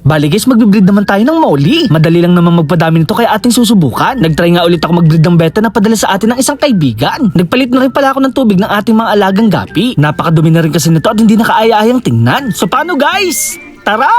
Bali guys, magbe-breed naman tayo ng Molly. Madali lang naman magpadami nito kaya ating susubukan. Nagtry nga ulit ako mag-breed ng beta na padala sa atin ng isang kaibigan. Nagpalit na rin pala ako ng tubig ng ating mga alagang gapi. Napakadumi na rin kasi nito at hindi nakaaya-ayang tingnan. So paano guys? Tara!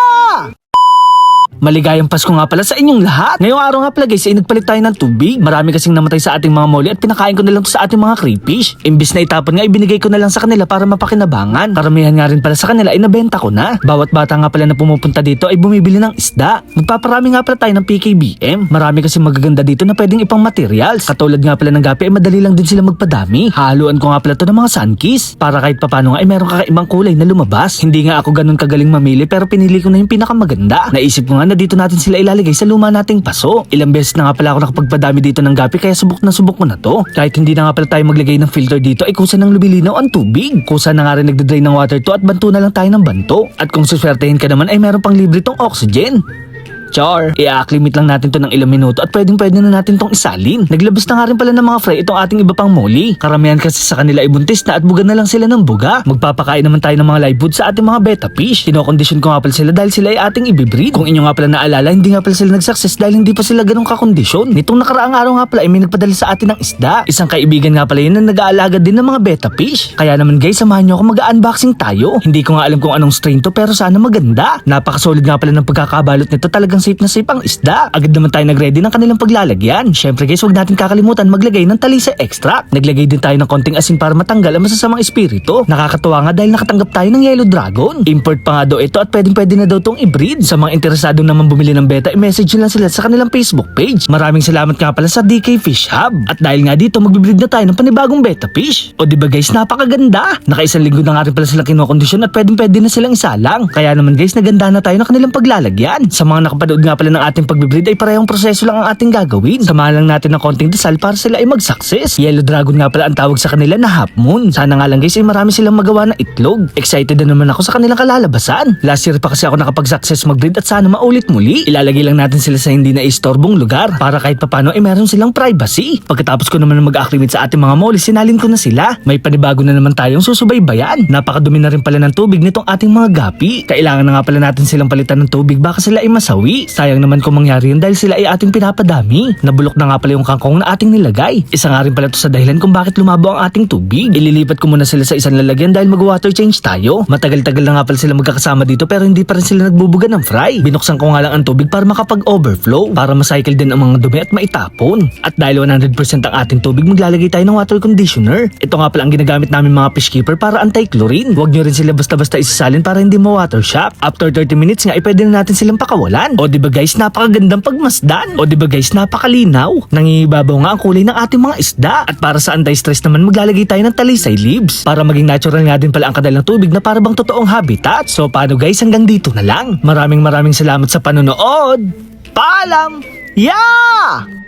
Maligayang Pasko nga pala sa inyong lahat. Ngayong araw nga pala guys ay nagpalit tayo ng tubig. Marami kasing namatay sa ating mga Molly at pinakain ko na lang to sa ating mga crayfish. Imbis na itapon nga ibinigay ko na lang sa kanila para mapakinabangan. Karamihan nga rin pala sa kanila ay nabenta ko na. Bawat bata nga pala na pumupunta dito ay bumibili ng isda. Magpaparami nga pala tayo ng PKBM. Marami kasing magaganda dito na pwedeng ipang materials. Katulad nga pala ng gapi ay madali lang din sila magpadami. Haluan ko nga pala to ng mga sunkiss para kahit papano nga ay meron kakaibang kulay na lumabas. Hindi nga ako ganun kagaling mamili pero pinili ko na yung pinakamaganda. Naisip ko nga na dito natin sila ilalagay sa luma nating paso. Ilang beses na nga pala ako nakapagpadami dito ng gapi kaya subok ko na to. Kahit hindi na nga pala tayo maglagay ng filter dito ay kusa nang lumilinaw ang tubig. Kusa na nga rin nagde-drain ng water to at banto na lang tayo ng banto. At kung suswertehin ka naman ay meron pang libre tong oxygen. Char, i-acclimate lang natin to ng ilang minuto at pwede na natin tong isalin. Naglabas na nga rin pala ng mga fry itong ating iba pang Molly. Karamihan kasi sa kanila ay buntis na at buga na lang sila ng buga. Magpapakain naman tayo ng mga live food sa ating mga beta fish. Kinokondisyon ko nga pala sila dahil sila ay ating ibibreed. Kung inyo nga pala naalala, hindi nga pala sila nag-success dahil hindi pa sila ganong kakondisyon. Nitong nakaraang araw nga pala ay may nagpadala sa atin ng isda. Isang kaibigan nga pala yun na nag-aalaga din ng mga beta fish. Kaya naman guys, samahan nyo ako mag-unboxing tayo. Hindi ko nga alam kung anong strain to pero sana maganda. Napakasolid nga pala ng pagkakabalot nito, talagang safe na safe ang isda. Agad naman tayo nag-ready ng kanilang paglalagyan. Syempre guys, huwag natin kakalimutan maglagay ng talisa extract. Naglagay din tayo ng konting asin para matanggal ang masasamang espiritu. Nakakatuwa nga dahil nakatanggap tayo ng yellow dragon. Import pa nga daw ito at pwede na daw tong i-breed. Sa mga interesado naman bumili ng beta, i-message nyo lang sila sa kanilang Facebook page. Maraming salamat nga pala sa DK Fish Hub. At dahil nga dito, magbe-breed na tayo ng panibagong beta fish. O diba guys, napakaganda. Nakaisang linggo na nga rin pala silang kinokondisyon at pwede na silang isalang. Kaya naman guys, naganda na tayo ng kanilang paglalagyan. Sa mga nakapanood nga pala ng ating pagbibreed ay parehong proseso lang ang ating gagawin. Samahan lang natin ng konting dasal para sila ay mag-success. Yellow dragon nga pala ang tawag sa kanila na half moon. Sana nga lang guys ay marami silang magawa ng itlog. Excited na naman ako sa kanilang kalalabasan. Last year pa kasi ako nakapag-success mag-breed at sana maulit muli. Ilalagay lang natin sila sa hindi na istorbong lugar para kahit papano ay meron silang privacy. Pagkatapos ko naman mag-acclimate sa ating mga Molly, sinalin ko na sila. May panibago na naman tayong susubaybayan. Napakadumi na rin pala ng tubig nitong ating mga gapi. Kailangan na nga pala natin silang palitan ng tubig baka sila ay masawi. Sayang naman kung mangyari yun dahil sila ay ating pinapadami. Nabulok na nga pala yung kangkong na ating nilagay. Isa nga rin pala to sa dahilan kung bakit lumabo ang ating tubig. Ililipat ko muna sila sa isang lalagyan dahil mag-water change tayo. Matagal-tagal na nga pala sila magkakasama dito pero hindi pa rin sila nagbubuga ng fry. Binuksan ko nga lang ang tubig para makapag-overflow, para ma-cycle din ang mga dumi at maitapon. At dahil 100% ang ating tubig, maglalagay tayo ng water conditioner. Ito nga pala ang ginagamit namin mga fish keeper para anti-chlorine. Huwag nyo rin sila basta-basta isasalin para hindi ma-water shock. After 30 minutes nga, pwede na natin silang pakawalan. O diba guys, napakagandang pagmasdan. O diba guys, napakalinaw. Nangingibabaw nga ang kulay ng ating mga isda. At para sa anti-stress naman, maglalagay tayo ng talisay leaves para maging natural nga din pala ang kadalang tubig na para bang totoong habitat. So paano guys, hanggang dito na lang. Maraming salamat sa panonood. Paalam! Yeah!